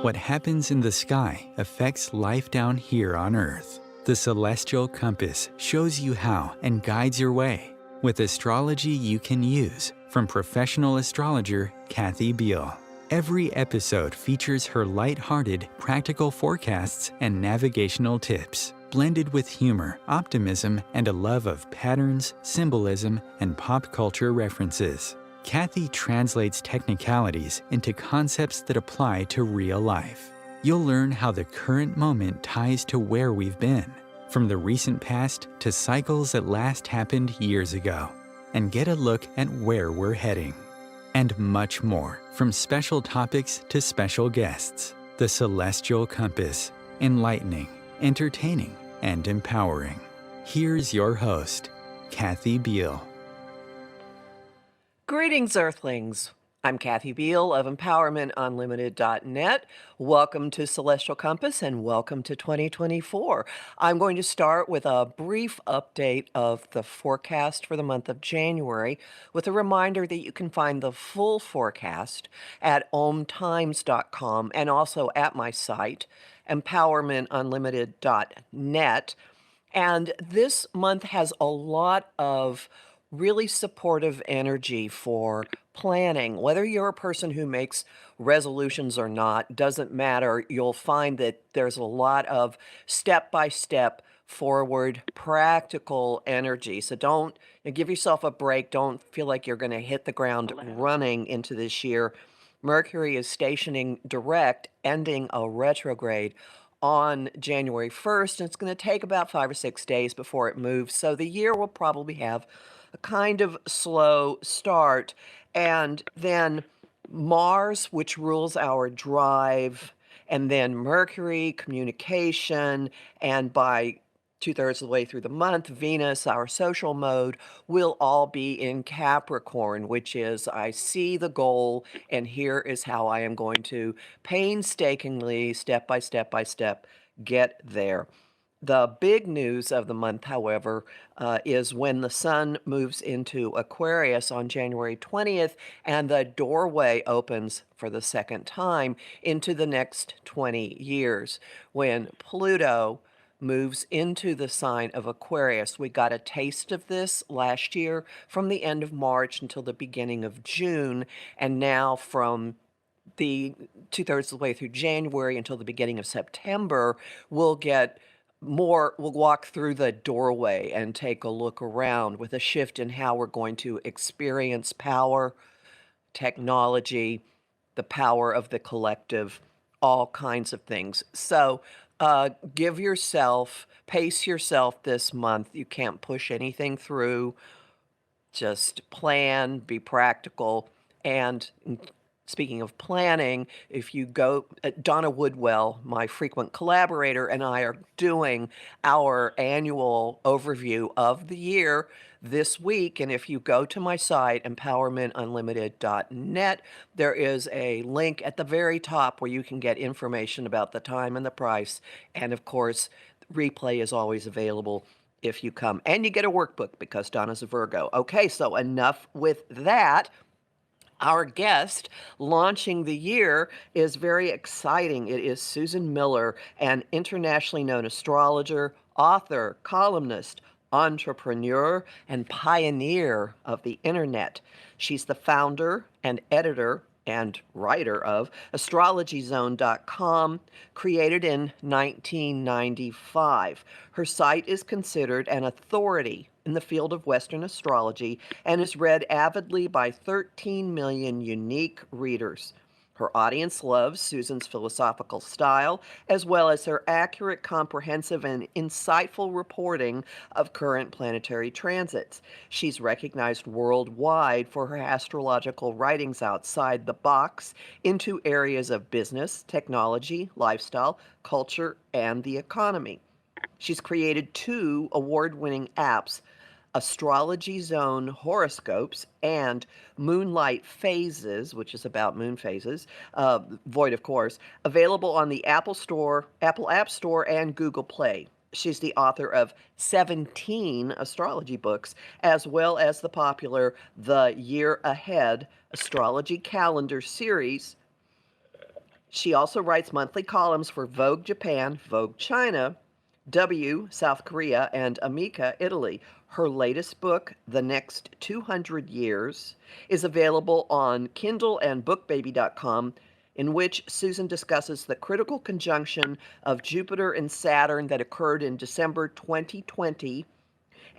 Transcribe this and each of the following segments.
What happens in the sky affects life down here on Earth. The celestial compass shows you how and guides your way with astrology you can use from professional astrologer Kathy Beal. Every episode features her light-hearted, practical forecasts and navigational tips, blended with humor, optimism, and a love of patterns, symbolism, and pop culture references. Kathy translates technicalities into concepts that apply to real life. You'll learn how the current moment ties to where we've been, from the recent past to cycles that last happened years ago, and get a look at where we're heading. And much more, from special topics to special guests. The Celestial Compass, enlightening, entertaining, and empowering. Here's your host, Kathy Beal. Greetings, Earthlings. I'm Kathy Beal of EmpowermentUnlimited.net. Welcome to Celestial Compass and welcome to 2024. I'm going to start with a brief update of the forecast for the month of January with a reminder that you can find the full forecast at ohmtimes.com and also at my site, EmpowermentUnlimited.net. And this month has a lot of really supportive energy for planning. Whether you're a person who makes resolutions or not, doesn't matter. You'll find that there's a lot of step-by-step forward practical energy. So don't give yourself a break. Don't feel like you're going to hit the ground running into this year. Mercury is stationing direct, ending a retrograde on January 1st, and it's going to take about 5 or 6 days before it moves. So the year will probably have a kind of slow start. And then Mars, which rules our drive, and then Mercury, communication, and by 2/3 of the way through the month, Venus, our social mode, will all be in Capricorn, which is I see the goal, and here is how I am going to painstakingly, step by step by step, get there. The big news of the month, however, is when the sun moves into Aquarius on January 20th and the doorway opens for the second time into the next 20 years. When Pluto moves into the sign of Aquarius. We got a taste of this last year from the end of March until the beginning of June, and now from the 2/3 of the way through January until the beginning of September, we'll get more. We'll walk through the doorway and take a look around with a shift in how we're going to experience power, technology, the power of the collective, all kinds of things. So pace yourself this month. You can't push anything through. Just plan, be practical. And speaking of planning, if you go, Donna Woodwell, my frequent collaborator, and I are doing our annual overview of the year this week. And if you go to my site, empowermentunlimited.net, there is a link at the very top where you can get information about the time and the price. And of course, replay is always available if you come. And you get a workbook because Donna's a Virgo. Okay, so enough with that. Our guest launching the year is very exciting. It is Susan Miller, an internationally known astrologer, author, columnist, entrepreneur, and pioneer of the internet. She's the founder and editor and writer of astrologyzone.com, created in 1995. Her site is considered an authority in the field of Western astrology and is read avidly by 13 million unique readers. Her audience loves Susan's philosophical style, as well as her accurate, comprehensive, and insightful reporting of current planetary transits. She's recognized worldwide for her astrological writings outside the box into areas of business, technology, lifestyle, culture, and the economy. She's created 2 award-winning apps, Astrology Zone Horoscopes and Moonlight Phases, which is about moon phases, void of course, available on the Apple App Store, and Google Play. She's the author of 17 astrology books, as well as the popular The Year Ahead Astrology Calendar series. She also writes monthly columns for Vogue Japan, Vogue China, W South Korea, and Amica Italy. Her latest book, The Next 200 Years, is available on Kindle and bookbaby.com, in which Susan discusses the critical conjunction of Jupiter and Saturn that occurred in December 2020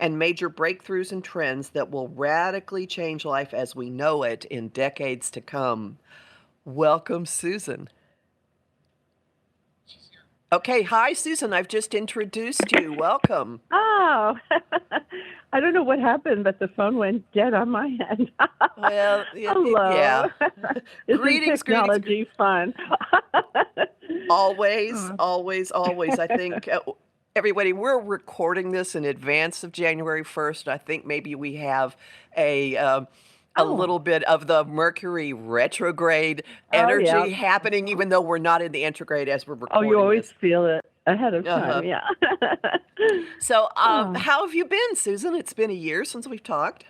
and major breakthroughs and trends that will radically change life as we know it in decades to come. Welcome, Susan. Okay, hi, Susan. I've just introduced you. Welcome. Oh, I don't know what happened, but the phone went dead on my end. Well, Hello. yeah. Isn't Greetings, technology fun? always, Oh. always, always. I think everybody, we're recording this in advance of January 1st. I think maybe we have a Oh, little bit of the Mercury retrograde oh yeah. energy happening, even though we're not in the antegrade as we're Oh, you recording always this. feel it ahead of time. Uh-huh. Yeah. So, Oh. how have you been, Susan? It's been a year since we've talked.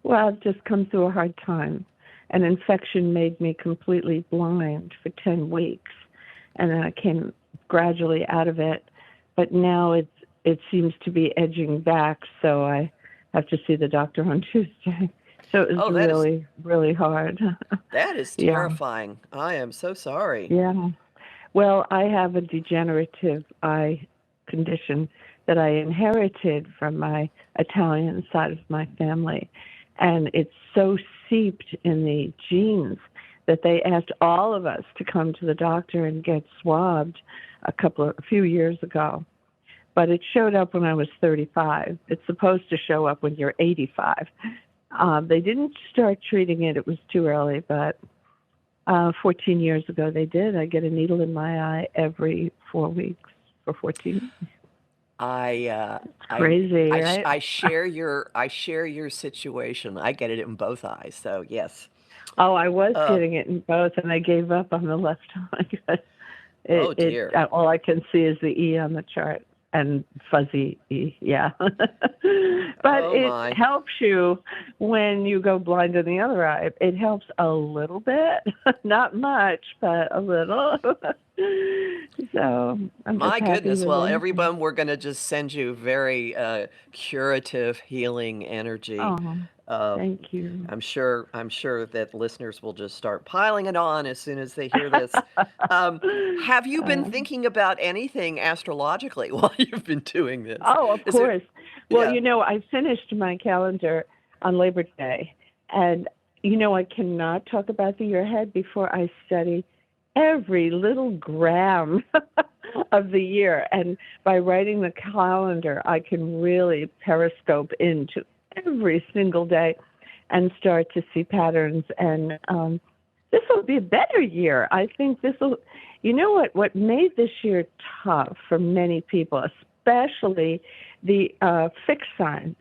Well, I've just come through a hard time. An infection made me completely blind for 10 weeks, and then I came gradually out of it. But now it seems to be edging back, so I have to see the doctor on Tuesday. So it was Oh, really, really hard. that is Yeah, terrifying. I am so sorry. yeah. Well, I have a degenerative eye condition that I inherited from my Italian side of my family. And it's so seeped in the genes that they asked all of us to come to the doctor and get swabbed a few years ago. But it showed up when I was 35. It's supposed to show up when you're 85. They didn't start treating it. It was too early, but 14 years ago they did. I get a needle in my eye every 4 weeks for 14. I Crazy, right? I share your situation. I get it in both eyes. So yes. Oh, I was Uh, getting it in both, and I gave up on the left eye. oh dear. All I can see is the E on the chart and fuzzy E, yeah. But Oh it my. helps you when you go blind in the other eye. It helps a little bit, not much, but a little. So I'm just My happy goodness. with Well, it. everyone, we're going to just send you very curative, healing energy. Oh, Uh, thank you. I'm sure that listeners will just start piling it on as soon as they hear this. Have you been Uh, thinking about anything astrologically while you've been doing this? Oh, of Is there? course. Well, Yeah. I finished my calendar on Labor Day, and I cannot talk about the year ahead before I study every little gram of the year. And by writing the calendar, I can really periscope into every single day and start to see patterns. And this will be a better year. I think this will. You know what made this year tough for many people, especially the fixed signs.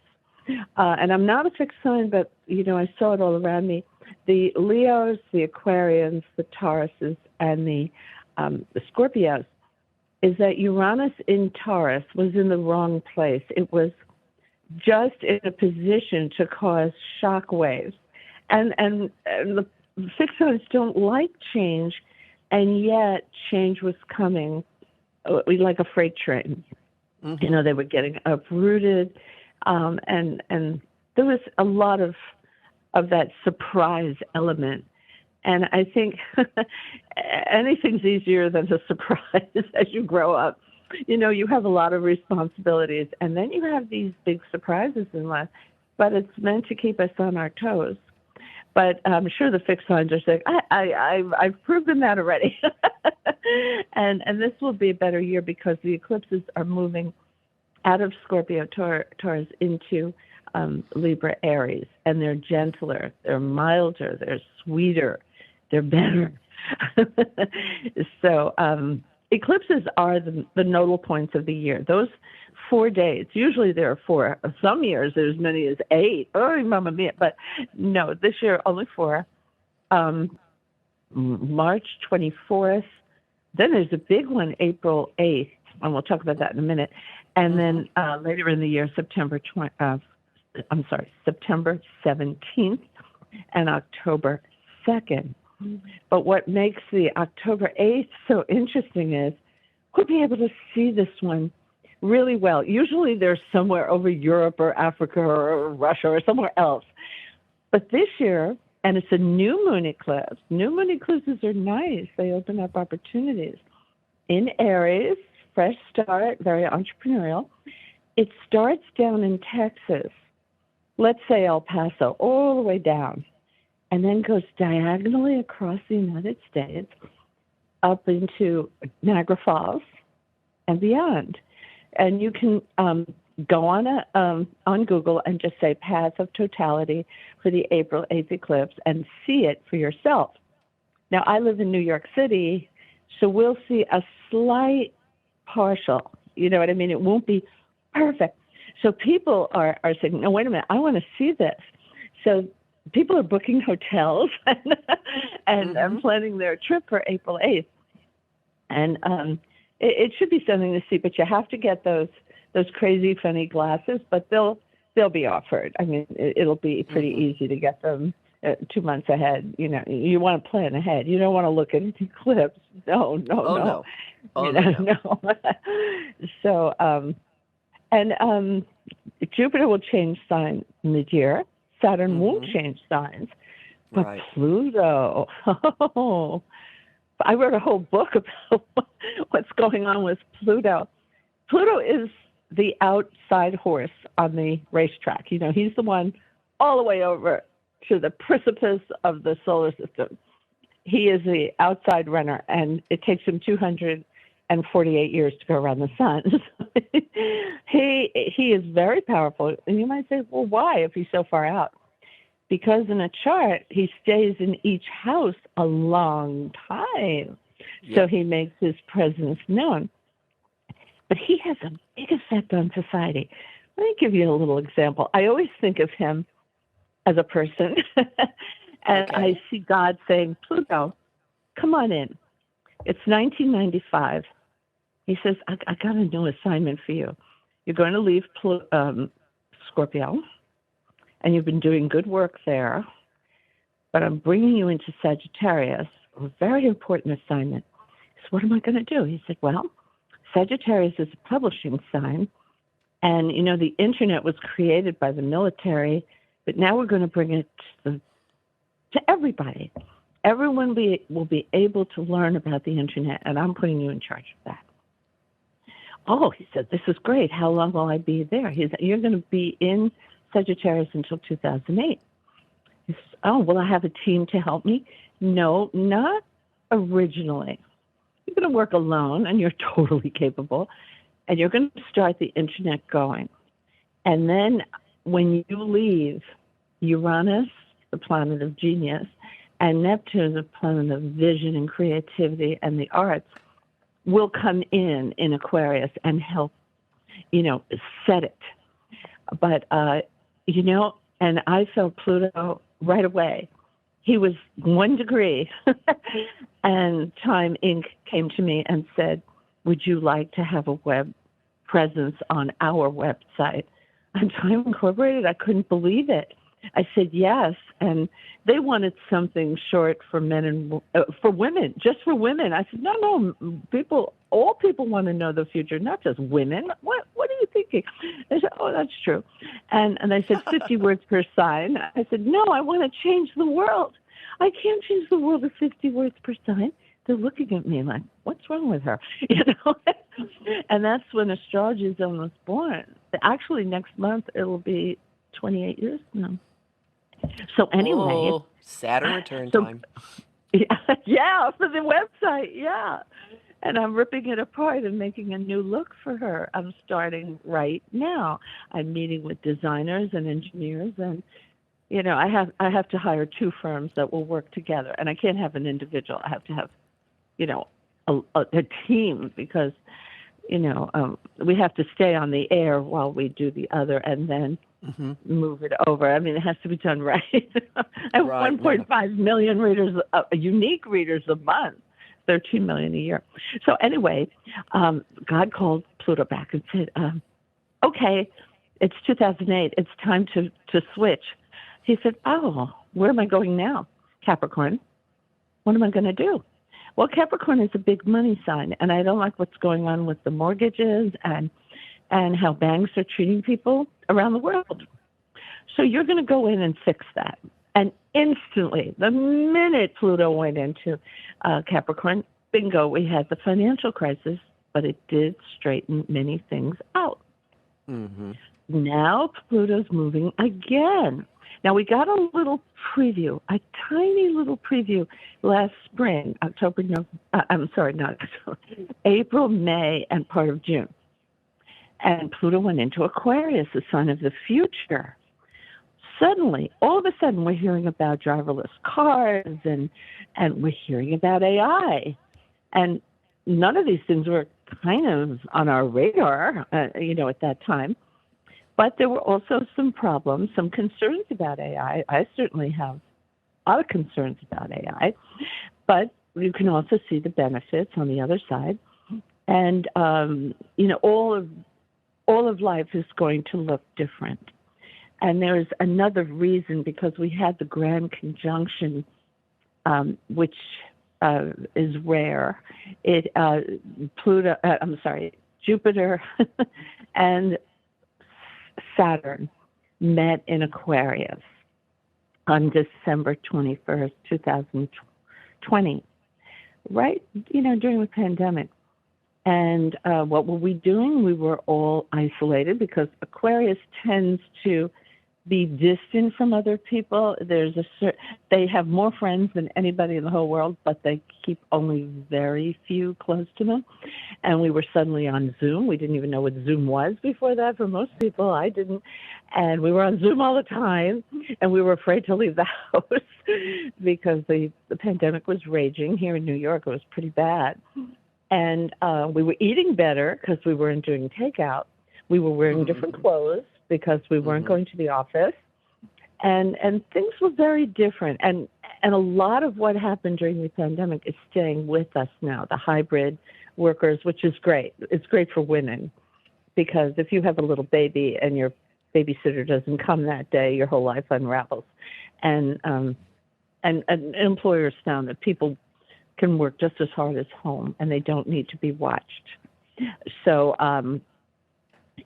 And I'm not a fixed sign, but I saw it all around me. The Leos, the Aquarians, the Tauruses, and the Scorpios. Is that Uranus in Taurus was in the wrong place. It was just in a position to cause shock waves, and the fixed signs don't like change, and yet change was coming like a freight train. Hmm. They were getting uprooted, and there was a lot of that surprise element. And I think anything's easier than a surprise as you grow up. You have a lot of responsibilities, and then you have these big surprises in life. But it's meant to keep us on our toes. But I'm sure the fixed signs are saying, I've proven that already. And this will be a better year because the eclipses are moving out of Scorpio Taurus into Libra Aries, and they're gentler, they're milder, they're sweeter, they're better. So eclipses are the nodal points of the year. Those 4 days, usually there are 4. Some years there's as many as 8. Oh, mamma mia! But no, this year only 4. March 24th. Then there's a big one, April 8th, and we'll talk about that in a minute. And Hmm. then later in the year, September 17th and October 2nd. But what makes the October 8th so interesting is we'll be able to see this one really well. Usually they're somewhere over Europe or Africa or Russia or somewhere else. But this year, and it's a new moon eclipse. New moon eclipses are nice. They open up opportunities. In Aries, fresh start, very entrepreneurial. It starts down in Texas, let's say El Paso, all the way down, and then goes diagonally across the United States up into Niagara Falls and beyond. And you can go on Google and just say Path of Totality for the April 8th eclipse and see it for yourself. Now, I live in New York City, so we'll see a slight partial. You know what I mean? It won't be perfect. So people are saying, no, wait a minute, I want to see this. So people are booking hotels and planning their trip for April 8th. And it should be something to see, but you have to get those crazy funny glasses, but they'll be offered. I mean, it'll be pretty easy to get them 2 months ahead. You know, you want to plan ahead. You don't want to look at an eclipse. No. No. So, Jupiter will change signs mid-year. Saturn won't change signs. But Right. Pluto, I wrote a whole book about what's going on with Pluto. Pluto is the outside horse on the racetrack. You know, he's the one all the way over to the precipice of the solar system. He is the outside runner, and it takes him 248 years to go around the sun. He is very powerful. And you might say, well, why if he's so far out? Because in a chart, he stays in each house a long time. Yeah. So he makes his presence known. But he has a big effect on society. Let me give you a little example. I always think of him as a person. And I see God saying, Pluto, come on in. It's 1995. He says, I got a new assignment for you. You're going to leave Scorpio, and you've been doing good work there, but I'm bringing you into Sagittarius, a very important assignment. So what am I going to do? He said, well, Sagittarius is a publishing sign, and, you know, the internet was created by the military, but now we're going to bring it to everybody. Everyone will be able to learn about the internet, and I'm putting you in charge of that. Oh, he said, this is great. How long will I be there? He said, you're going to be in Sagittarius until 2008. He says, oh, will I have a team to help me? No, not originally. You're going to work alone, and you're totally capable, and you're going to start the internet going. And then when you leave, Uranus, the planet of genius, and Neptune, the planet of vision and creativity and the arts, will come in Aquarius and help, you know, set it. But, you know, and I felt Pluto right away. He was 1 degree, and Time Inc. came to me and said, would you like to have a web presence on our website? And Time Incorporated, I couldn't believe it. I said yes, and they wanted something short for men and for women, just for women. I said, no, all people want to know the future, not just women. What are you thinking? They said, oh, that's true. And they said 50 words per sign. I said, no, I want to change the world. I can't change the world with 50 words per sign. They're looking at me like, what's wrong with her? You know? And that's when Astrology Zone was born. Actually, next month, it'll be 28 years now. So anyway. Saturn return time. Yeah, for the website, yeah. And I'm ripping it apart and making a new look for her. I'm starting right now. I'm meeting with designers and engineers, and, you know, I have to hire 2 firms that will work together. And I can't have an individual. I have to have, you know, a team, because, you know, we have to stay on the air while we do the other, and then move it over. I mean, it has to be done right. I have 1.5 million readers, unique readers a month, 13 million a year. So anyway, God called Pluto back and said, okay, it's 2008. It's time to switch. He said, oh, where am I going now? Capricorn. What am I going to do? Well, Capricorn is a big money sign, and I don't like what's going on with the mortgages and how banks are treating people around the world. So you're going to go in and fix that. And instantly, the minute Pluto went into Capricorn, bingo, we had the financial crisis, but it did straighten many things out. Mm-hmm. Now Pluto's moving again. Now we got a little preview, a tiny little preview last spring, April, May, and part of June. And Pluto went into Aquarius, the sign of the future. Suddenly, all of a sudden, we're hearing about driverless cars and we're hearing about AI. And none of these things were kind of on our radar, at that time. But there were also some problems, some concerns about AI. I certainly have a lot of concerns about AI. But you can also see the benefits on the other side. And, all of life is going to look different. And there's another reason, because we had the grand conjunction, which is rare. Jupiter and Saturn met in Aquarius on December 21st, 2020, right, during the pandemic. And what were we doing? We were all isolated because Aquarius tends to be distant from other people. They have more friends than anybody in the whole world, but they keep only very few close to them. And we were suddenly on Zoom. We didn't even know what Zoom was before that. For most people, I didn't. And we were on Zoom all the time, and we were afraid to leave the house because the pandemic was raging here in New York. It was pretty bad. And we were eating better because we weren't doing takeout. We were wearing different clothes because we weren't going to the office. And things were very different. And a lot of what happened during the pandemic is staying with us now, the hybrid workers, which is great. It's great for women because if you have a little baby and your babysitter doesn't come that day, your whole life unravels. And employers found that people can work just as hard as home, and they don't need to be watched. So,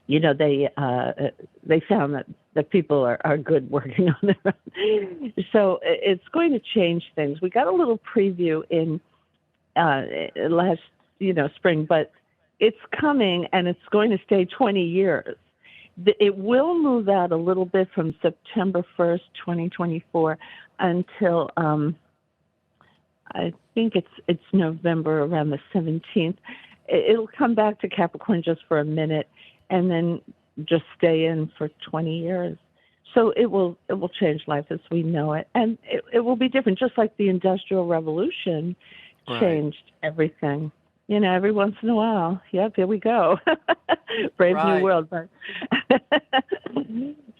they found that people are good working on their own. So it's going to change things. We got a little preview in last, spring, but it's coming, and it's going to stay 20 years. It will move out a little bit from September 1st, 2024 until I think it's November, around the 17th. It'll come back to Capricorn just for a minute and then just stay in for 20 years. So it will change life as we know it. And it will be different, just like the Industrial Revolution changed everything. Every once in a while, yep, here we go. Brave new world. But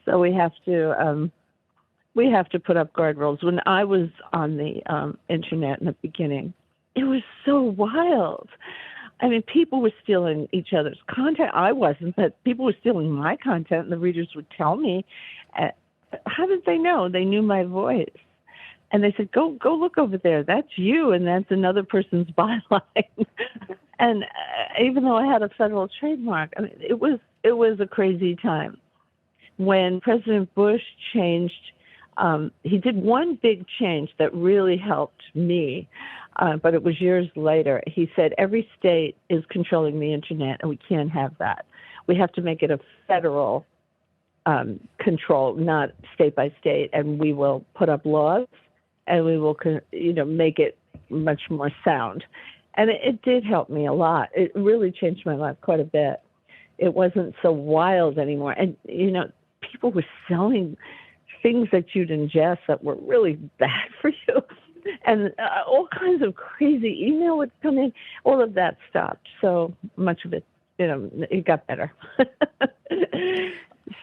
so we have to put up guardrails. When I was on the internet in the beginning, it was so wild. I mean, people were stealing each other's content. I wasn't, but people were stealing my content, and the readers would tell me. How did they know? They knew my voice. And they said, go look over there. That's you, and that's another person's byline. And even though I had a federal trademark, I mean, it was a crazy time. When President Bush changed, he did one big change that really helped me, but it was years later. He said, every state is controlling the internet, and we can't have that. We have to make it a federal control, not state by state, and we will put up laws, and we will, make it much more sound. And it did help me a lot. It really changed my life quite a bit. It wasn't so wild anymore. And, people were selling things that you'd ingest that were really bad for you. And all kinds of crazy email would come in. All of that stopped. So much of it, it got better.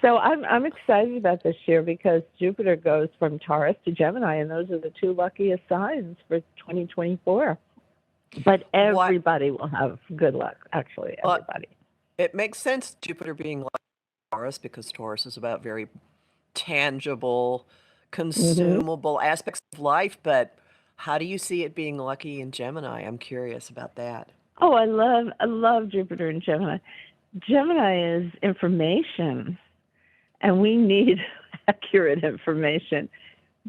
So I'm excited about this year because Jupiter goes from Taurus to Gemini, and those are the two luckiest signs for 2024. But everybody will have good luck, actually, everybody. It makes sense, Jupiter being like Taurus, because Taurus is about very tangible, consumable aspects of life. But How do you see it being lucky in Gemini? I'm curious about that. Oh, I love Jupiter in Gemini. Gemini is information, and we need accurate information.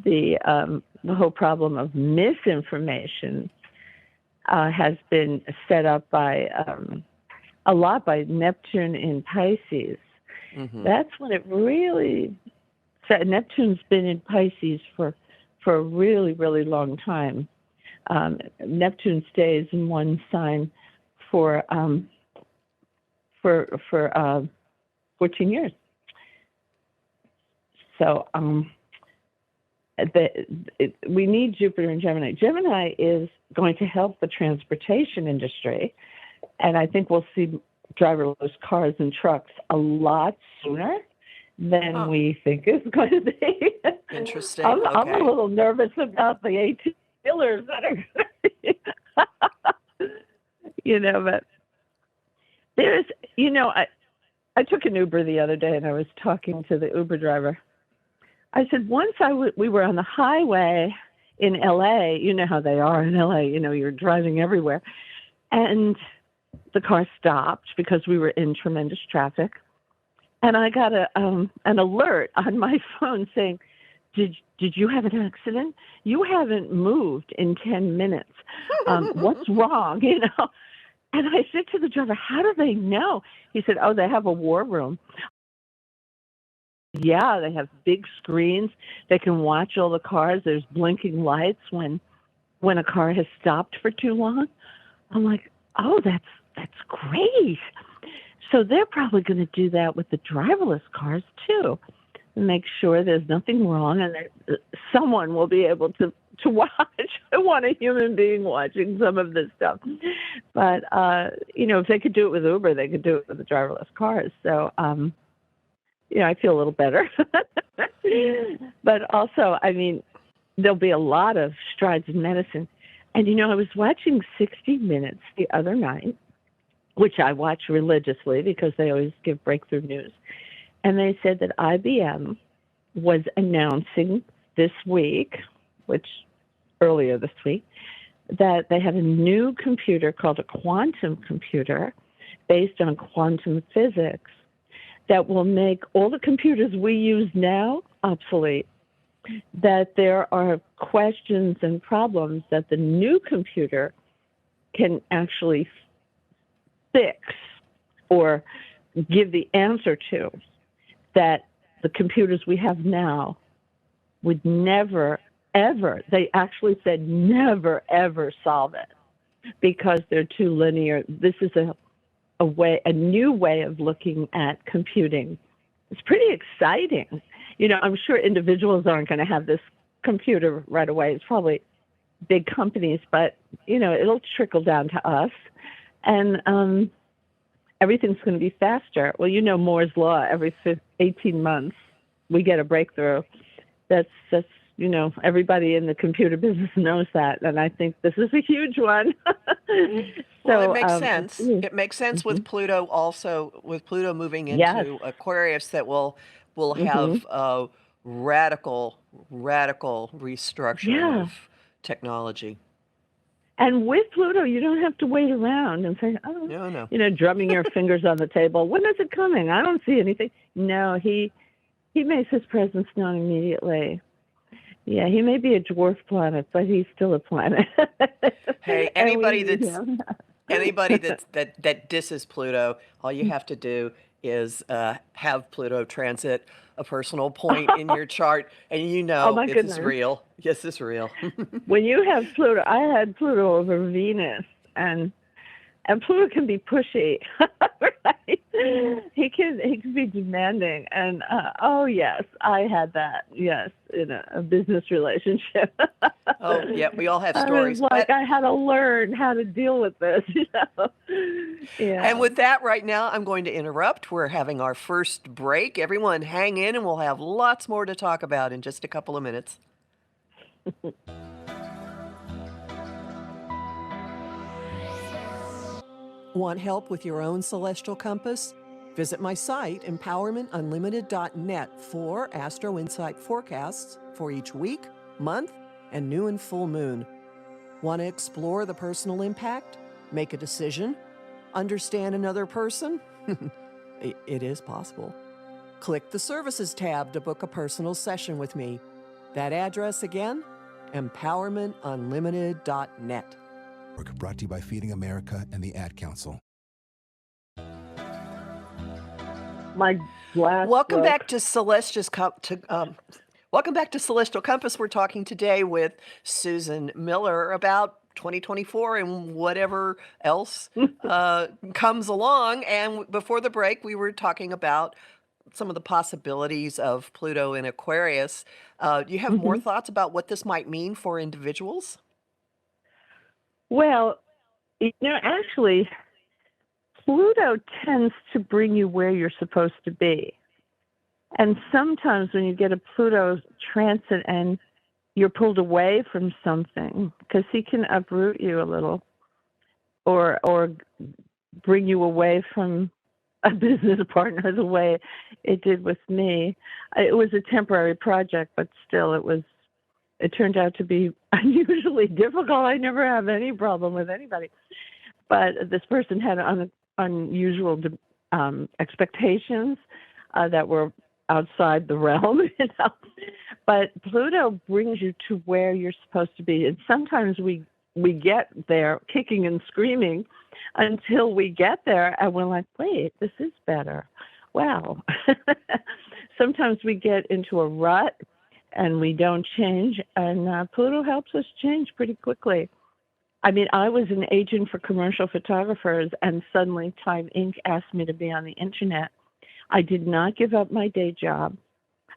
The whole problem of misinformation has been set up by a lot by Neptune in Pisces. Hmm. That's when it really. Neptune's been in Pisces for a really, really long time. Neptune stays in one sign for for 14 years. So we need Jupiter in Gemini. Gemini is going to help the transportation industry, and I think we'll see driverless cars and trucks a lot sooner than we think it's going to be. Interesting. I'm a Okay. little nervous about the 18 wheelers that are going to, but there's, I took an Uber the other day and I was talking to the Uber driver. I said, once we were on the highway in LA, you know how they are in LA, you're driving everywhere. And the car stopped because we were in tremendous traffic. And I got an alert on my phone saying, did you have an accident? You haven't moved in 10 minutes. What's wrong? And I said to the driver, how do they know? He said, oh, they have a war room. Yeah, they have big screens. They can watch all the cars. There's blinking lights when a car has stopped for too long. I'm like, oh, that's great. So they're probably going to do that with the driverless cars too, and make sure there's nothing wrong, and someone will be able to watch. I want a human being watching some of this stuff. But if they could do it with Uber, they could do it with the driverless cars. So I feel a little better. But also, there'll be a lot of strides in medicine. And I was watching 60 Minutes the other night, which I watch religiously because they always give breakthrough news. And they said that IBM was announcing this week, earlier this week, that they have a new computer called a quantum computer based on quantum physics that will make all the computers we use now obsolete. That there are questions and problems that the new computer can actually fix or give the answer to, that the computers we have now would never, ever, they actually said never, ever solve it because they're too linear. This is a new way of looking at computing. It's pretty exciting. I'm sure individuals aren't going to have this computer right away. It's probably big companies, but, it'll trickle down to us. And everything's going to be faster. Well, Moore's Law, every 18 months, we get a breakthrough. That's everybody in the computer business knows that. And I think this is a huge one. Well, it makes sense. It makes sense with Mm-hmm. Pluto also, with Pluto moving Yes. into Aquarius, that will Mm-hmm. have a radical restructuring Yeah. of technology. And with Pluto, you don't have to wait around and say, oh, No. drumming your fingers on the table. When is it coming? I don't see anything. No, he makes his presence known immediately. Yeah, he may be a dwarf planet, but he's still a planet. Hey, And we anybody need that's him. anybody that disses Pluto, all you have to do is have Pluto transit a personal point in your chart, and Oh my it is goodness. real. Yes, it's real. When you have Pluto, I had Pluto over Venus, and Pluto can be pushy, right? He can be demanding, and oh yes, I had that. Yes, in a business relationship. Oh, yeah, we all have I was stories. like, But I had to learn how to deal with this. Yeah. and with that, right now, I'm going to interrupt. We're having our first break. Everyone, hang in, and we'll have lots more to talk about in just a couple of minutes. Want help with your own celestial compass? Visit my site, empowermentunlimited.net, for Astro Insight forecasts for each week, month, and new and full moon. Want to explore the personal impact? Make a decision? Understand another person? It is possible. Click the Services tab to book a personal session with me. That address again? empowermentunlimited.net. Brought to you by Feeding America and the Ad Council. My glass Welcome broke. back to Welcome back to Celestial Compass. We're talking today with Susan Miller about 2024 and whatever else comes along. And before the break, we were talking about some of the possibilities of Pluto in Aquarius. Do you have more thoughts about what this might mean for individuals? Well, actually, Pluto tends to bring you where you're supposed to be. And sometimes when you get a Pluto transit and you're pulled away from something, because he can uproot you a little or bring you away from a business partner the way it did with me. It was a temporary project, but still it turned out to be unusually difficult. I never have any problem with anybody. But this person had unusual expectations that were outside the realm, But Pluto brings you to where you're supposed to be. And sometimes we get there kicking and screaming until we get there and we're like, wait, this is better. Wow. Sometimes we get into a rut and we don't change. And Pluto helps us change pretty quickly. I mean, I was an agent for commercial photographers, and suddenly Time Inc. asked me to be on the internet. I did not give up my day job.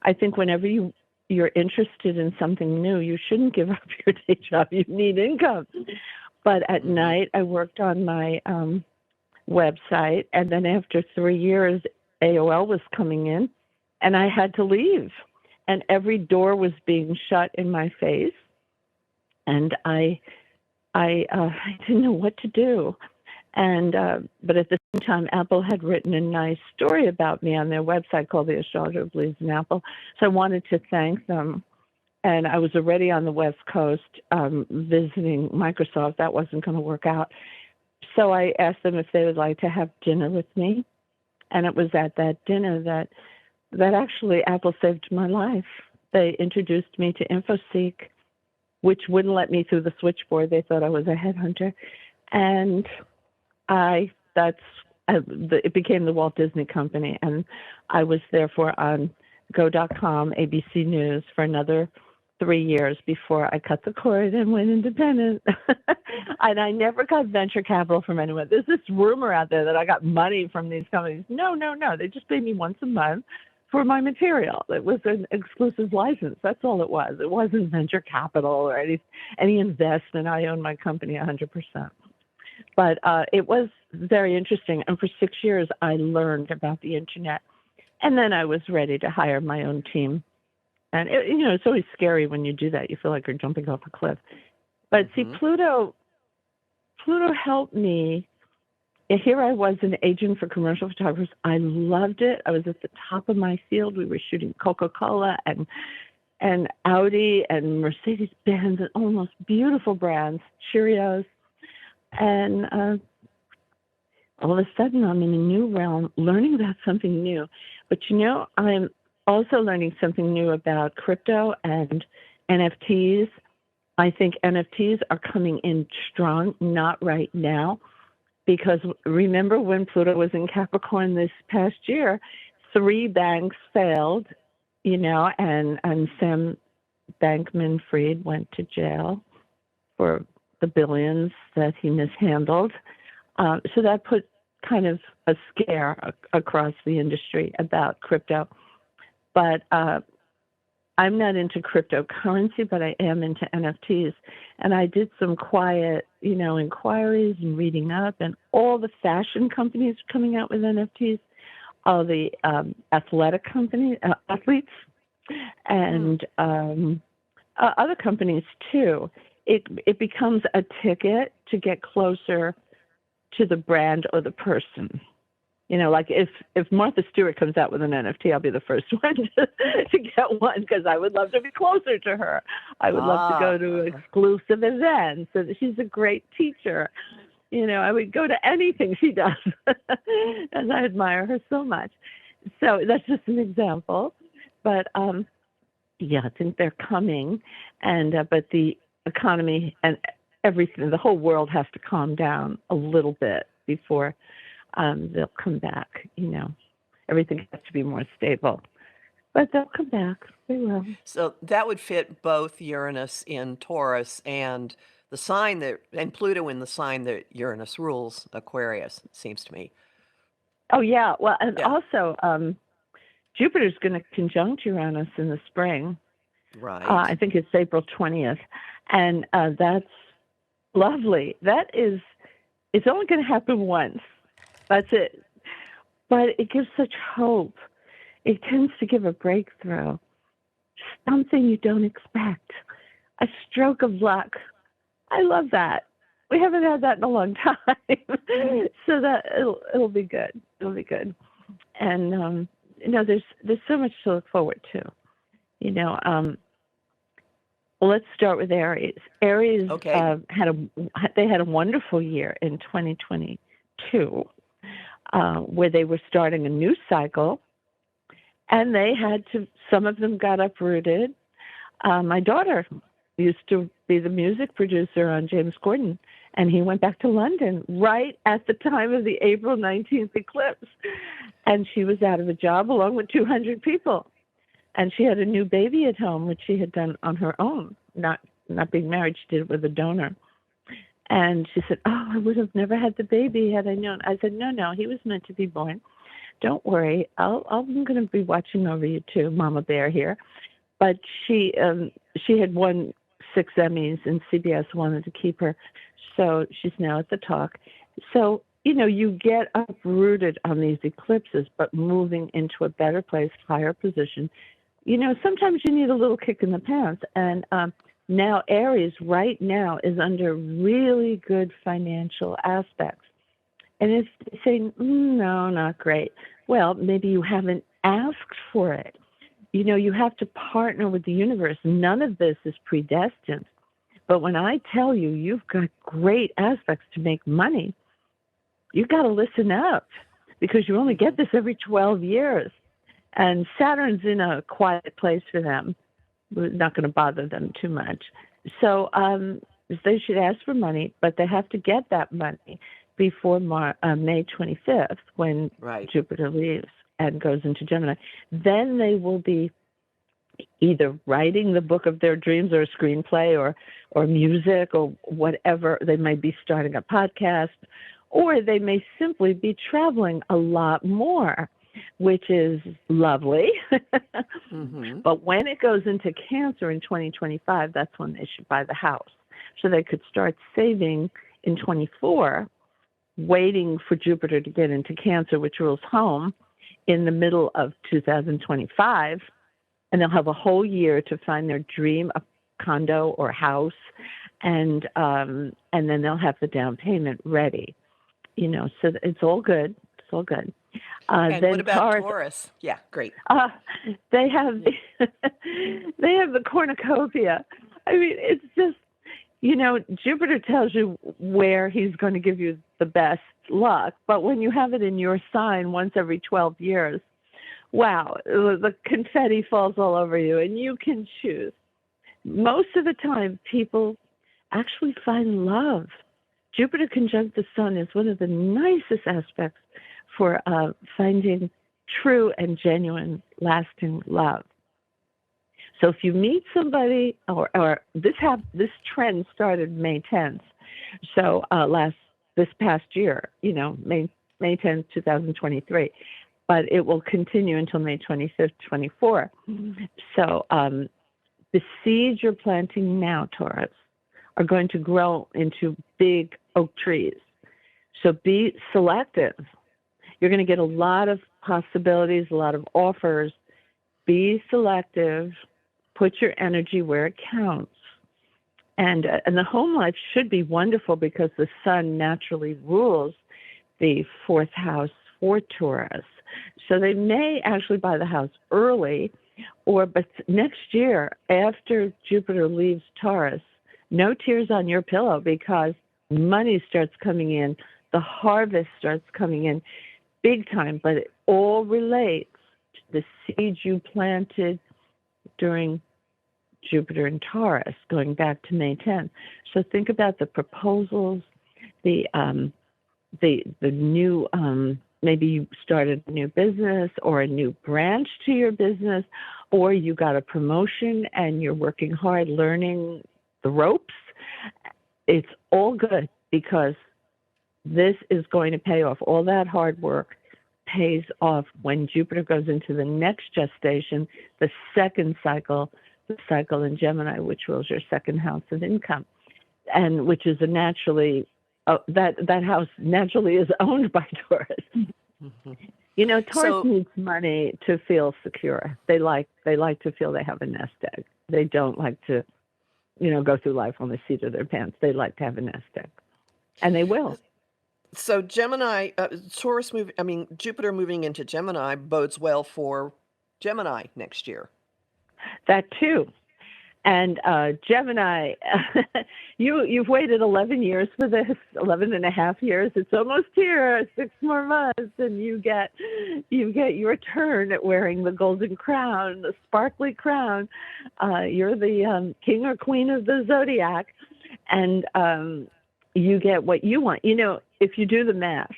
I think whenever you're interested in something new, you shouldn't give up your day job. You need income. But at night, I worked on my website, and then after 3 years, AOL was coming in, and I had to leave. And every door was being shut in my face, and I didn't know what to do. And but at the same time, Apple had written a nice story about me on their website called The Astrologer Believes in Apple. So I wanted to thank them. And I was already on the West Coast visiting Microsoft. That wasn't going to work out. So I asked them if they would like to have dinner with me. And it was at that dinner that actually Apple saved my life. They introduced me to InfoSeek, which wouldn't let me through the switchboard. They thought I was a headhunter. And it became the Walt Disney Company. And I was therefore on Go.com, ABC News for another 3 years before I cut the cord and went independent. And I never got venture capital from anyone. There's this rumor out there that I got money from these companies. No. They just paid me once a month for my material. It was an exclusive license. That's all it was. It wasn't venture capital or any investment. I own my company 100%. But it was very interesting. And for 6 years, I learned about the internet. And then I was ready to hire my own team. And, it's always scary when you do that. You feel like you're jumping off a cliff. But see, Pluto helped me. Here I was an agent for commercial photographers. I loved it. I was at the top of my field. We were shooting Coca-Cola and Audi and Mercedes-Benz and almost beautiful brands, Cheerios. And all of a sudden, I'm in a new realm, learning about something new. But, I'm also learning something new about crypto and NFTs. I think NFTs are coming in strong, not right now, because remember when Pluto was in Capricorn this past year, 3 banks failed, and Sam Bankman-Fried went to jail for the billions that he mishandled. So that put kind of a scare across the industry about crypto. But I'm not into cryptocurrency, but I am into NFTs. And I did some quiet, inquiries and reading up, and all the fashion companies are coming out with NFTs, all the athletic companies, athletes, and other companies too. It becomes a ticket to get closer to the brand or the person. You know, like if Martha Stewart comes out with an NFT, I'll be the first one to get one because I would love to be closer to her. I would love to go to exclusive events. And she's a great teacher. You know, I would go to anything she does, and I admire her so much. So that's just an example. But yeah, I think they're coming, and but the economy and everything, the whole world has to calm down a little bit before they'll come back. You know, everything has to be more stable, but they'll come back. They will. So that would fit both Uranus in Taurus and the sign and Pluto in the sign that Uranus rules, Aquarius, it seems to me. Oh yeah, well, and Yeah. also Jupiter's going to conjunct Uranus in the spring. Right. I think it's April 20th, and that's lovely. It's only going to happen once. That's it. But it gives such hope. It tends to give a breakthrough, something you don't expect, a stroke of luck. I love that. We haven't had that in a long time, so that it'll be good. It'll be good, and you know, there's so much to look forward to. You know, well, let's start with Aries. Aries had a wonderful year in 2022, where they were starting a new cycle, and they had to. Some of them got uprooted. My daughter used to be the music producer on James Corden, and he went back to London right at the time of the April 19th eclipse, and she was out of a job along with 200 people. And she had a new baby at home, which she had done on her own, not being married. She did it with a donor. And she said, "Oh, I would have never had the baby had I known." I said, "No, he was meant to be born. Don't worry. I'm going to be watching over you too, Mama Bear here." But she had won 6 Emmys, and CBS wanted to keep her, so she's now at the Talk. So you know, you get uprooted on these eclipses, but moving into a better place, higher position. You know, sometimes you need a little kick in the pants. And now Aries right now is under really good financial aspects. And if they say, no, not great, well, maybe you haven't asked for it. You know, you have to partner with the universe. None of this is predestined. But when I tell you you've got great aspects to make money, you got to listen up because you only get this every 12 years. And Saturn's in a quiet place for them. We're not going to bother them too much. So they should ask for money, but they have to get that money before May 25th when Jupiter leaves and goes into Gemini. Then they will be either writing the book of their dreams or a screenplay or music or whatever. They might be starting a podcast, or they may simply be traveling a lot more, which is lovely. But when it goes into Cancer in 2025, that's when they should buy the house. So they could start saving in 24, waiting for Jupiter to get into Cancer, which rules home, in the middle of 2025. And they'll have a whole year to find their dream condo or house, and then they'll have the down payment ready. You know, so it's all good. It's all good. And what about Taurus? Yeah, great. They have they have the cornucopia. I mean, it's just, you know, Jupiter tells you where he's going to give you the best luck, but when you have it in your sign once every 12 years, wow, the confetti falls all over you, and you can choose. Most of the time, people actually find love. Jupiter conjunct the Sun is one of the nicest aspects for finding true and genuine, lasting love. So if you meet somebody, or this trend started May 10th, so this past year, you know, May 10th, 2023, but it will continue until May 25th, 24. So the seeds you're planting now, Taurus, are going to grow into big oak trees. So be selective. You're going to get a lot of possibilities, a lot of offers. Be selective. Put your energy where it counts. And the home life should be wonderful because the Sun naturally rules the 4th house for Taurus. So they may actually buy the house early, but next year, after Jupiter leaves Taurus, no tears on your pillow, because money starts coming in, the harvest starts coming in big time, but it all relates to the seeds you planted during Jupiter and Taurus, going back to May 10th. So think about the proposals, the new, maybe you started a new business or a new branch to your business, or you got a promotion and you're working hard learning the ropes. It's all good, because this is going to pay off. All that hard work pays off when Jupiter goes into the next gestation, the second cycle, the cycle in Gemini, which rules your second house of income, and which is that house naturally is owned by Taurus. Mhm. You know, Taurus So, needs money to feel secure. They like to feel they have a nest egg. They don't like to, go through life on the seat of their pants. They like to have a nest egg, and they will. so Gemini, Jupiter moving into Gemini bodes well for Gemini next year. That too. And Gemini, you've waited 11 years for this, 11 and a half years. It's almost here, 6 more months, and you get your turn at wearing the golden crown, the sparkly crown. You're the king or queen of the Zodiac, and you get what you want. You know, if you do the math,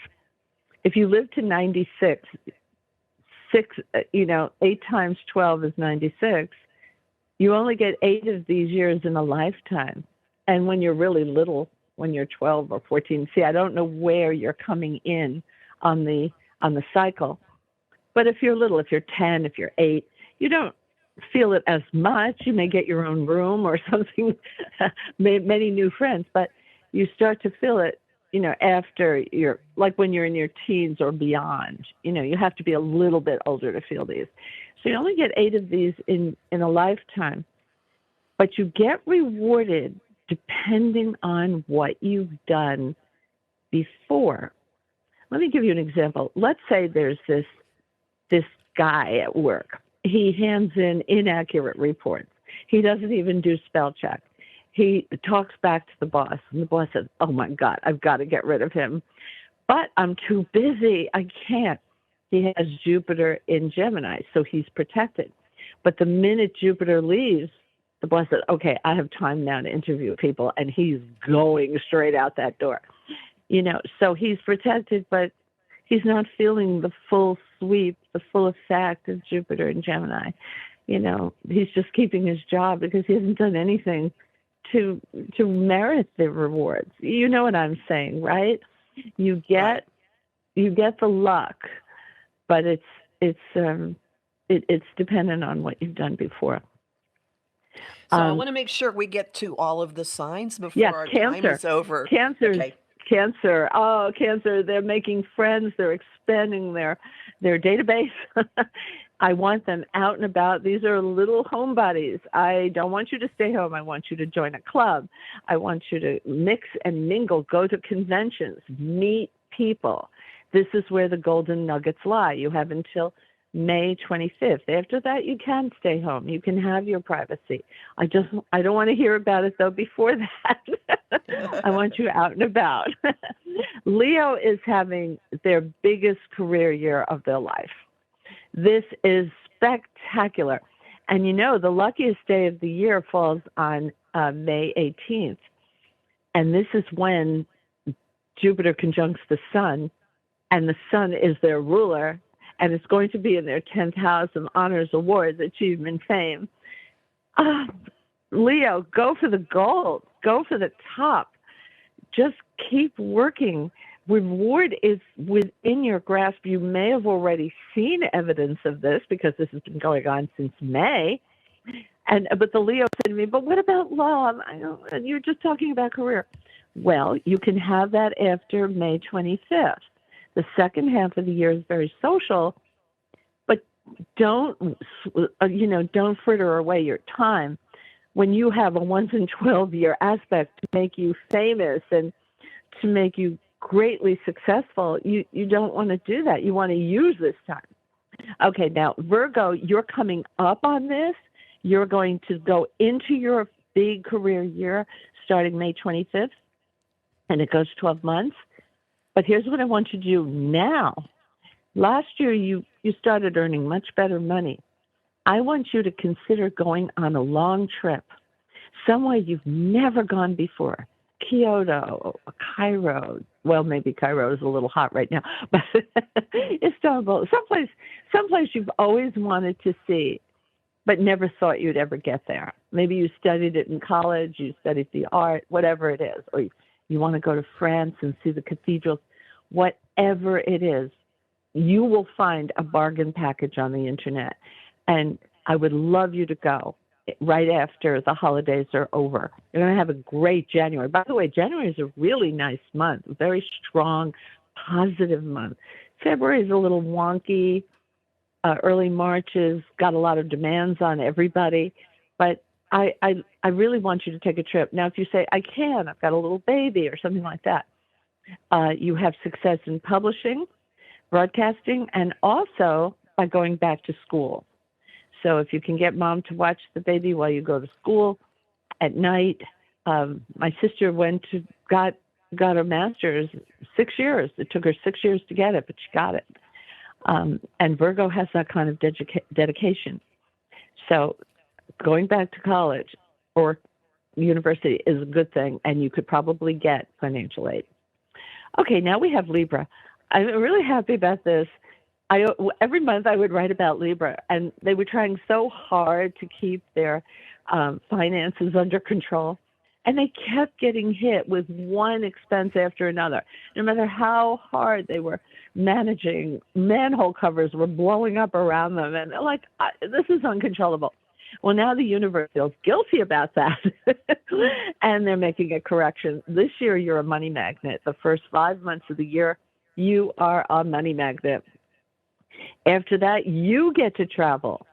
if you live to 96, 8 times 12 is 96. You only get 8 of these years in a lifetime. And when you're really little, when you're 12 or 14, see, I don't know where you're coming in on the cycle. But if you're little, if you're 10, if you're 8, you don't feel it as much. You may get your own room or something, many new friends, but you start to feel it, after like when you're in your teens or beyond. You have to be a little bit older to feel these. So you only get 8 of these in a lifetime, but you get rewarded depending on what you've done before. Let me give you an example. Let's say there's this guy at work. He hands in inaccurate reports. He doesn't even do spell check. He talks back to the boss, and the boss says, "Oh my God, I've got to get rid of him. But I'm too busy. I can't." He has Jupiter in Gemini, so he's protected. But the minute Jupiter leaves, the boss said, "Okay, I have time now to interview people," and he's going straight out that door. So he's protected, but he's not feeling the full sweep, the full effect of Jupiter in Gemini. He's just keeping his job because he hasn't done anything to merit the rewards. You know what I'm saying, right? You get the luck, but it's dependent on what you've done before. So I want to make sure we get to all of the signs before Yeah, our time is over. Okay. Cancer. Oh, Cancer. They're making friends. They're expanding their database. I want them out and about. These are little homebodies. I don't want you to stay home. I want you to join a club. I want you to mix and mingle, go to conventions, meet people. This is where the golden nuggets lie. You have until May 25th. After that, you can stay home. You can have your privacy. I don't want to hear about it, though, before that. I want you out and about. Leo is having their biggest career year of their life. This is spectacular. And the luckiest day of the year falls on May 18th. And this is when Jupiter conjuncts the sun, and the sun is their ruler, and it's going to be in their 10th house of honors, awards, achievement, fame. Leo, go for the gold. Go for the top. Just keep working. Reward is within your grasp. You may have already seen evidence of this because this has been going on since May. But the Leo said to me, "But what about love? And you're just talking about career." Well, you can have that after May 25th. The second half of the year is very social, but don't fritter away your time. When you have a once in 12 year aspect to make you famous and to make you greatly successful, you don't want to do that. You want to use this time. Okay, now, Virgo, you're coming up on this. You're going to go into your big career year starting May 25th, and it goes 12 months. But here's what I want you to do now. Last year, you started earning much better money. I want you to consider going on a long trip, somewhere you've never gone before. Kyoto, Cairo. Well, maybe Cairo is a little hot right now, but Istanbul, someplace you've always wanted to see, but never thought you'd ever get there. Maybe you studied it in college, you studied the art, whatever it is, or you want to go to France and see the cathedrals. Whatever it is, you will find a bargain package on the internet, and I would love you to go right after the holidays are over. You're going to have a great January. By the way, January is a really nice month, a very strong, positive month. February is a little wonky. Early March has got a lot of demands on everybody. But I really want you to take a trip. Now, if you say, I can, I've got a little baby or something like that, you have success in publishing, broadcasting, and also by going back to school. So if you can get mom to watch the baby while you go to school at night. My sister got her master's 6 years. It took her 6 years to get it, but she got it. And Virgo has that kind of dedication. So going back to college or university is a good thing, and you could probably get financial aid. Okay, now we have Libra. I'm really happy about this. Every month I would write about Libra, and they were trying so hard to keep their finances under control, and they kept getting hit with one expense after another. No matter how hard they were managing, manhole covers were blowing up around them, and they're like, this is uncontrollable. Well, now the universe feels guilty about that, and they're making a correction. This year, you're a money magnet. The first 5 months of the year, you are a money magnet. After that, you get to travel.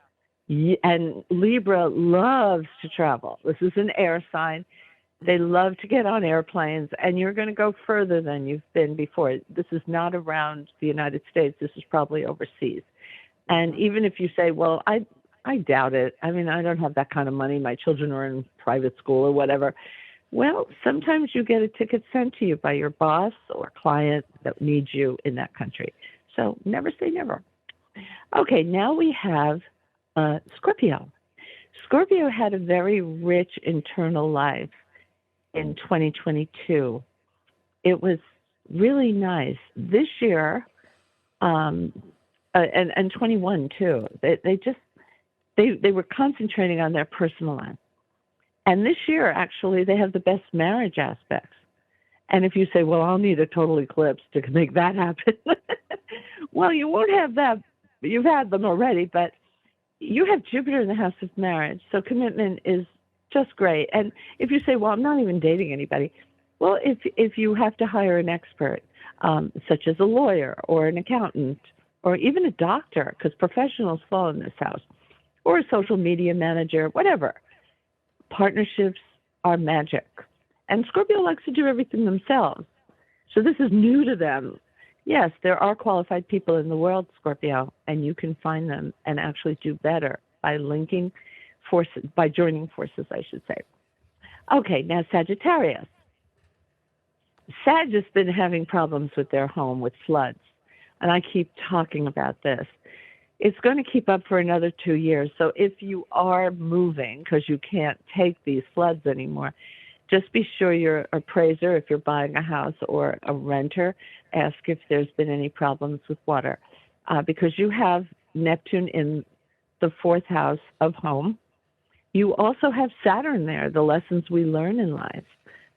And Libra loves to travel. This is an air sign. They love to get on airplanes, and you're going to go further than you've been before. This is not around the United States. This is probably overseas. And even if you say, well, I doubt it. I mean, I don't have that kind of money. My children are in private school or whatever. Well, sometimes you get a ticket sent to you by your boss or client that needs you in that country. So never say never. Okay, now we have Scorpio. Scorpio had a very rich internal life in 2022. It was really nice. This year, and 21 too, they were concentrating on their personal life. And this year, actually, they have the best marriage aspects. And if you say, well, I'll need a total eclipse to make that happen. Well, you won't have that. You've had them already, but you have Jupiter in the house of marriage. So commitment is just great. And if you say, well, I'm not even dating anybody. Well, if you have to hire an expert, such as a lawyer or an accountant or even a doctor, because professionals fall in this house, or a social media manager, whatever, partnerships are magic. And Scorpio likes to do everything themselves. So this is new to them. Yes, there are qualified people in the world, Scorpio, and you can find them and actually do better by linking forces, by joining forces, I should say. Okay, now Sagittarius. Sag has been having problems with their home with floods, and I keep talking about this. It's going to keep up for another 2 years. So if you are moving because you can't take these floods anymore, just be sure your appraiser, if you're buying a house, or a renter, ask if there's been any problems with water. Because you have Neptune in the fourth house of home. You also have Saturn there, the lessons we learn in life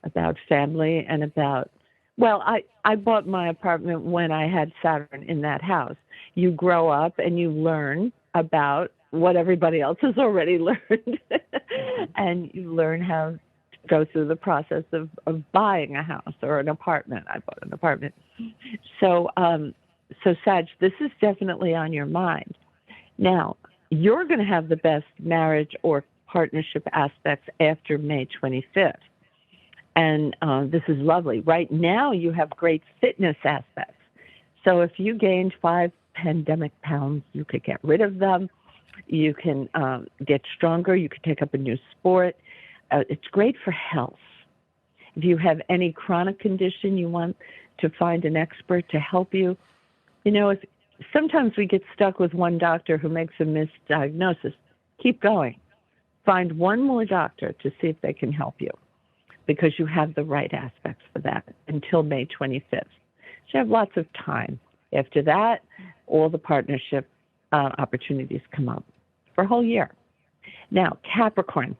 about family and about, well, I bought my apartment when I had Saturn in that house. You grow up and you learn about what everybody else has already learned. And you learn how to go through the process of buying a house or an apartment. I bought an apartment. So Sag, this is definitely on your mind. Now, you're going to have the best marriage or partnership aspects after May 25th. And this is lovely. Right now, you have great fitness aspects. So if you gained 5 pandemic pounds, you could get rid of them. You can get stronger. You could take up a new sport. It's great for health. If you have any chronic condition, you want to find an expert to help you. You know, sometimes we get stuck with one doctor who makes a misdiagnosis. Keep going. Find one more doctor to see if they can help you, because you have the right aspects for that until May 25th. So you have lots of time. After that, all the partnership opportunities come up for a whole year. Now, Capricorn.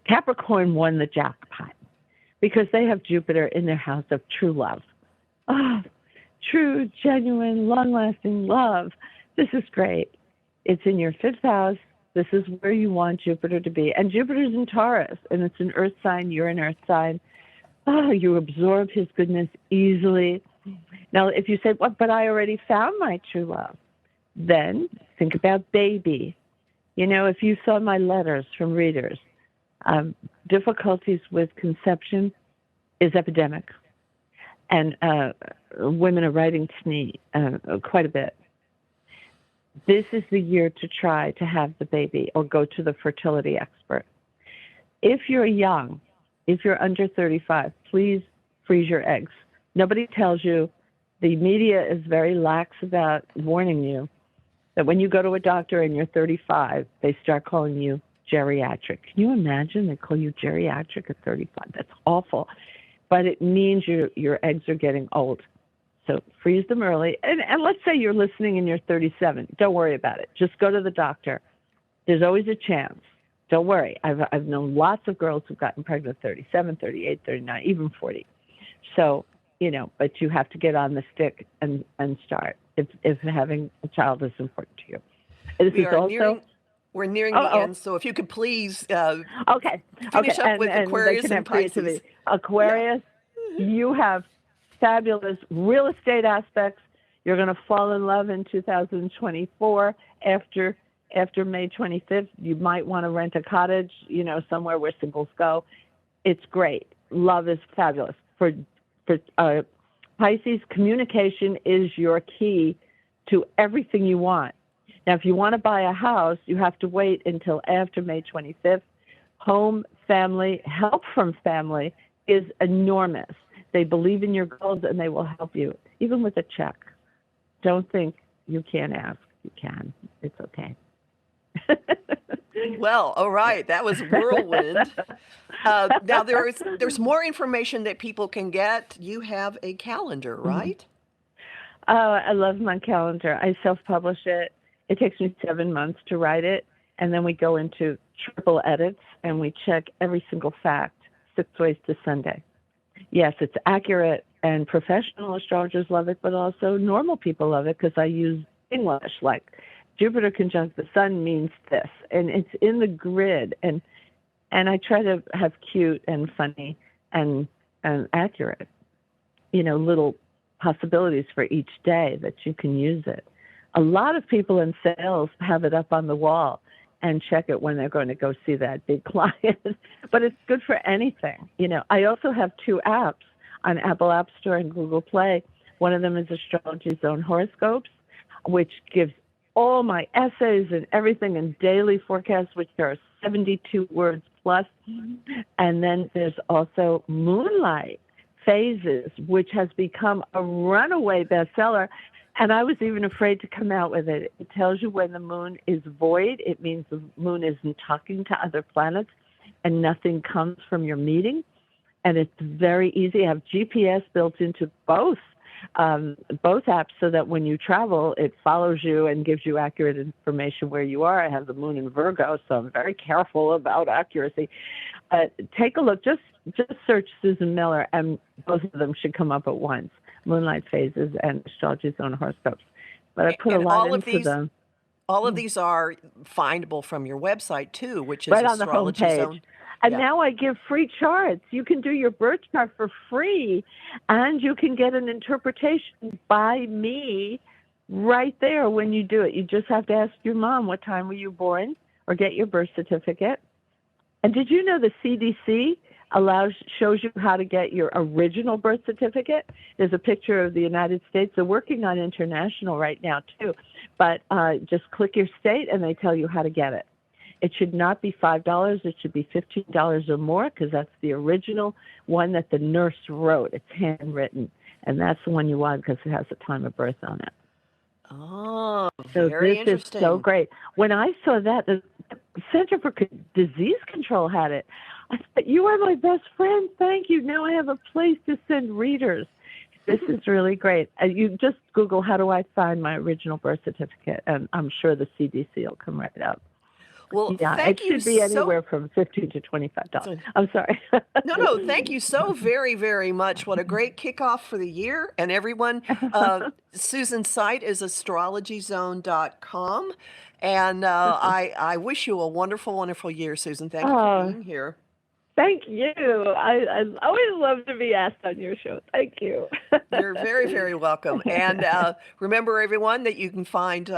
Capricorn won the jackpot because they have Jupiter in their house of true love. Oh, true, genuine, long-lasting love. This is great. It's in your 5th house. This is where you want Jupiter to be. And Jupiter's in Taurus, and it's an earth sign. You're an earth sign. Oh, you absorb his goodness easily. Now, if you say, well, but I already found my true love, then think about baby. You know, if you saw my letters from readers, difficulties with conception is epidemic. And women are writing to me quite a bit. This is the year to try to have the baby or go to the fertility expert. If you're young, if you're under 35, please freeze your eggs. Nobody tells you. The media is very lax about warning you that when you go to a doctor and you're 35, they start calling you geriatric. Can you imagine they call you geriatric at 35? That's awful. But it means your eggs are getting old. So freeze them early. And let's say you're listening and you're 37. Don't worry about it. Just go to the doctor. There's always a chance. Don't worry. I've known lots of girls who've gotten pregnant at 37, 38, 39, even 40. So, you know, but you have to get on the stick and start if having a child is important to you. We're nearing the end, so if you could please finish up with Aquarius and Pisces. Aquarius, you have fabulous real estate aspects. You're going to fall in love in 2024 after May 25th. You might want to rent a cottage, you know, somewhere where singles go. It's great. Love is fabulous. For Pisces, communication is your key to everything you want. Now, if you want to buy a house, you have to wait until after May 25th. Home, family, help from family is enormous. They believe in your goals and they will help you, even with a check. Don't think you can't ask. You can. It's okay. Well, all right. That was whirlwind. Now, there's more information that people can get. You have a calendar, right? Oh, I love my calendar. I self-publish it. It takes me 7 months to write it, and then we go into triple edits, and we check every single fact 6 ways to Sunday. Yes, it's accurate, and professional astrologers love it, but also normal people love it because I use English, like Jupiter conjunct the sun means this, and it's in the grid, and I try to have cute and funny and accurate, you know, little possibilities for each day that you can use it. A lot of people in sales have it up on the wall and check it when they're going to go see that big client, but it's good for anything. You know, I also have 2 apps on Apple App Store and Google Play. One of them is Astrology Zone Horoscopes, which gives all my essays and everything and daily forecasts, which there are 72 words plus. And then there's also Moonlight Phases, which has become a runaway bestseller. And I was even afraid to come out with it. It tells you when the moon is void. It means the moon isn't talking to other planets and nothing comes from your meeting. And it's very easy. I have GPS built into both apps so that when you travel, it follows you and gives you accurate information where you are. I have the moon in Virgo, so I'm very careful about accuracy. Take a look. Just search Susan Miller, and both of them should come up at once. Moonlight Phases and Astrology Zone Horoscopes. But I put a lot into them. All of these are findable from your website, too, which is right on the Astrology homepage. Zone. And now I give free charts. You can do your birth chart for free, and you can get an interpretation by me right there when you do it. You just have to ask your mom, what time were you born, or get your birth certificate. And did you know the CDC shows you how to get your original birth certificate. There's a picture of the United States. They're working on international right now too, but just click your state and they tell you how to get it. It should not be $5. It should be $15 or more, because that's the original one that the nurse wrote. It's handwritten, and that's the one you want because it has the time of birth on it. Oh, So very this is interesting. so great. When I saw that, the Center for Disease Control had it. I said, "You are my best friend. Thank you. Now I have a place to send readers." This is really great. You just Google, "How do I find my original birth certificate?" And I'm sure the CDC will come right up. Well, Yeah, thank it you should be so anywhere from $15 to $25. I'm sorry. No, thank you so very, very much. What a great kickoff for the year. And everyone, Susan's site is astrologyzone.com. And I wish you a wonderful, wonderful year, Susan. Thank you for Oh, being here. thank you. I always love to be asked on your show. Thank you. You're very, very welcome. And remember, everyone, that you can find